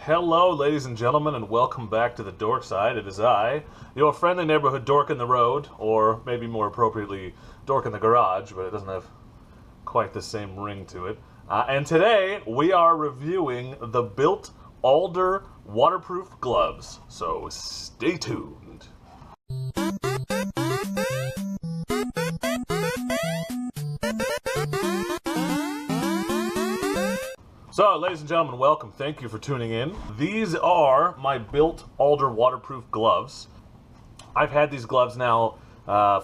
Hello, ladies and gentlemen, and welcome back to the Dork Side. It is I, your friendly neighborhood dork in the road, or maybe more appropriately, dork in the garage, but it doesn't have quite the same ring to it. And today, we are reviewing the Bilt Alder waterproof gloves, so stay tuned. So, ladies and gentlemen, welcome. Thank you for tuning in. These are my Bilt Alder waterproof gloves. I've had these gloves now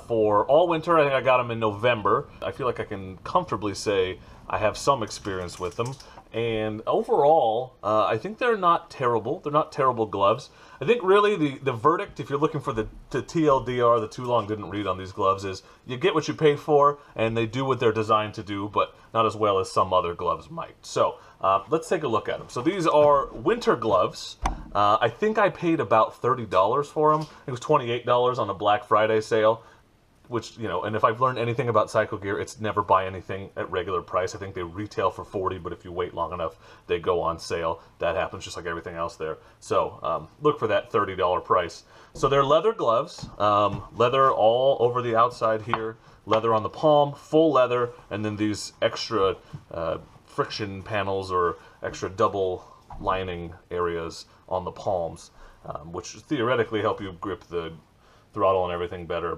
for all winter. I think I got them in November. I feel like I can comfortably say I have some experience with them. And overall, I think they're not terrible. They're not terrible gloves. I think really the verdict, if you're looking for the TLDR, the too long didn't read on these gloves, is you get what you pay for, and they do what they're designed to do, but not as well as some other gloves might. So let's take a look at them. So these are winter gloves. I think I paid about $30 for them. It was $28 on a Black Friday sale. Which, you know, and if I've learned anything about cycle gear, it's never buy anything at regular price. I think they retail for $40, but if you wait long enough, they go on sale. That happens just like everything else there. So look for that $30 price. So they're leather gloves, leather all over the outside here, leather on the palm, full leather, and then these extra friction panels or extra double lining areas on the palms, which theoretically help you grip the throttle and everything better,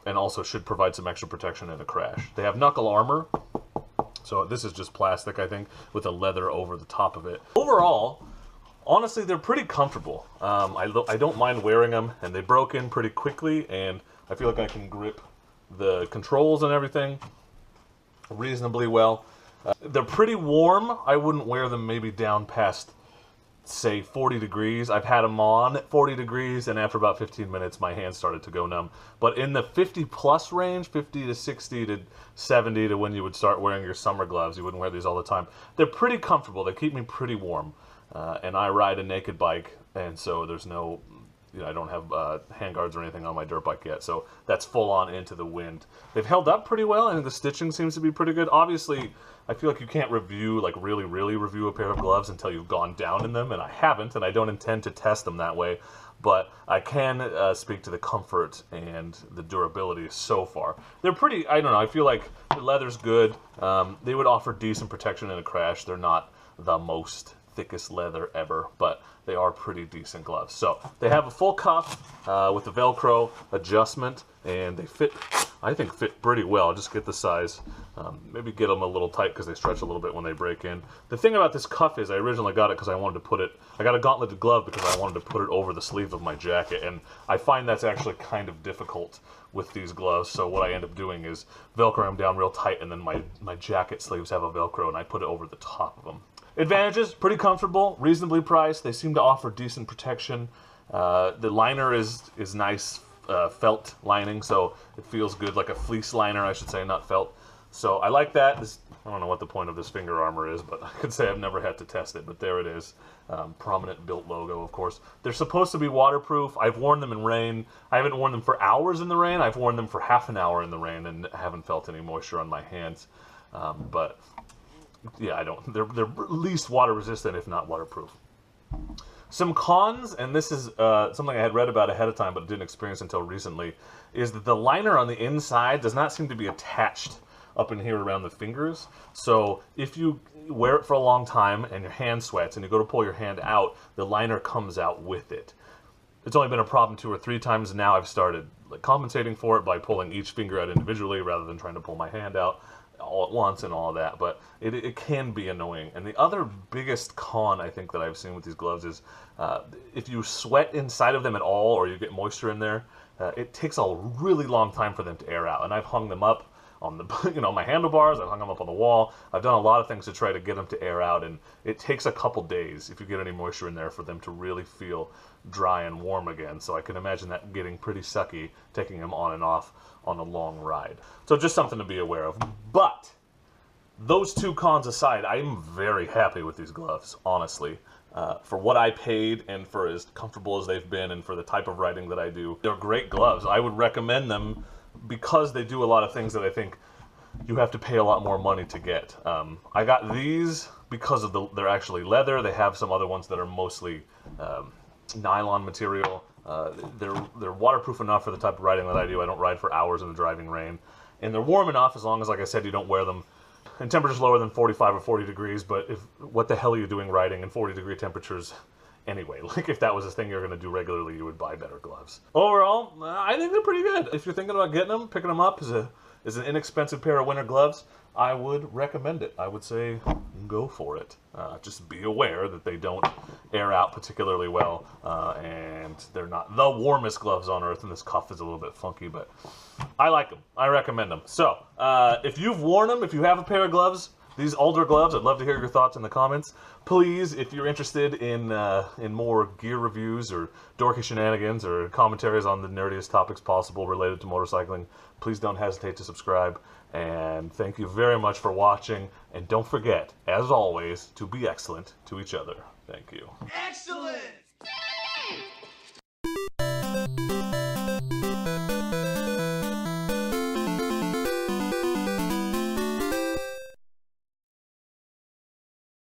and also should provide some extra protection in a crash. They have knuckle armor, so this is just plastic, I think, with a leather over the top of it. Overall, honestly, they're pretty comfortable. I don't mind wearing them, and they broke in pretty quickly, and I feel like I can grip the controls and everything reasonably well. They're pretty warm. I wouldn't wear them maybe down past, say, 40 degrees. I've had them on at 40 degrees, and after about 15 minutes, my hands started to go numb. But in the 50 plus range, 50 to 60 to 70 to when you would start wearing your summer gloves, you wouldn't wear these all the time. They're pretty comfortable. They keep me pretty warm. And I ride a naked bike, and so there's no, you know, I don't have handguards or anything on my dirt bike yet, so that's full on into the wind. They've held up pretty well, and the stitching seems to be pretty good. Obviously, I feel like you can't review, like really review a pair of gloves until you've gone down in them, and I haven't, and I don't intend to test them that way, but I can speak to the comfort and the durability so far. They're pretty, I don't know, I feel like the leather's good. They would offer decent protection in a crash. They're not the most thickest leather ever, but they are pretty decent gloves. So they have a full cuff with the Velcro adjustment, and they fit, I think, fit pretty well. Just get the size. Maybe get them a little tight because they stretch a little bit when they break in. The thing about this cuff is I originally got it because I wanted to put it, I got a gauntleted glove because I wanted to put it over the sleeve of my jacket, and I find that's actually kind of difficult with these gloves. So what I end up doing is Velcro them down real tight, and then my jacket sleeves have a Velcro, and I put it over the top of them. Advantages, pretty comfortable, reasonably priced. They seem to offer decent protection. The liner is nice felt lining, so it feels good, like a fleece liner, I should say, not felt. So I like that. I don't know what the point of this finger armor is, but I could say I've never had to test it, but there it is. Prominent Bilt logo, of course. They're supposed to be waterproof. I've worn them in rain. I haven't worn them for hours in the rain. I've worn them for half an hour in the rain and haven't felt any moisture on my hands. But yeah, they're at least water resistant, if not waterproof. Some cons, and this is something I had read about ahead of time but didn't experience until recently, is that the liner on the inside does not seem to be attached up in here around the fingers. So if you wear it for a long time and your hand sweats and you go to pull your hand out, the liner comes out with it. It's only been a problem 2 or 3 times, and now I've started compensating for it by pulling each finger out individually rather than trying to pull my hand out all at once and all of that, but it can be annoying. And the other biggest con I think that I've seen with these gloves is if you sweat inside of them at all or you get moisture in there, it takes a really long time for them to air out. And I've hung them up on the, you know, my handlebars, I've hung them up on the wall. I've done a lot of things to try to get them to air out, and it takes a couple days, if you get any moisture in there, for them to really feel dry and warm again. So I can imagine that getting pretty sucky, taking them on and off on a long ride. So just something to be aware of. But those 2 cons aside, I'm very happy with these gloves, honestly. For what I paid and for as comfortable as they've been and for the type of riding that I do, they're great gloves. I would recommend them because they do a lot of things that I think you have to pay a lot more money to get. I got these because of they're actually leather. They have some other ones that are mostly nylon material. They're waterproof enough for the type of riding that I do. I don't ride for hours in the driving rain. And they're warm enough, as long as, like I said, you don't wear them in temperatures lower than 45 or 40 degrees. But what the hell are you doing riding in 40-degree temperatures anyway? Like, if that was a thing you're going to do regularly, you would buy better gloves. Overall, I think they're pretty good. If you're thinking about getting them, picking them up as an inexpensive pair of winter gloves, I would recommend it. I would say go for it. Just be aware that they don't air out particularly well, and they're not the warmest gloves on earth, and this cuff is a little bit funky, but I like them. I recommend them. So, if you've worn them, if you have a pair of gloves, these Alder gloves, I'd love to hear your thoughts in the comments. Please, if you're interested in more gear reviews or dorky shenanigans or commentaries on the nerdiest topics possible related to motorcycling, please don't hesitate to subscribe. And thank you very much for watching. And don't forget, as always, to be excellent to each other. Thank you. Excellent!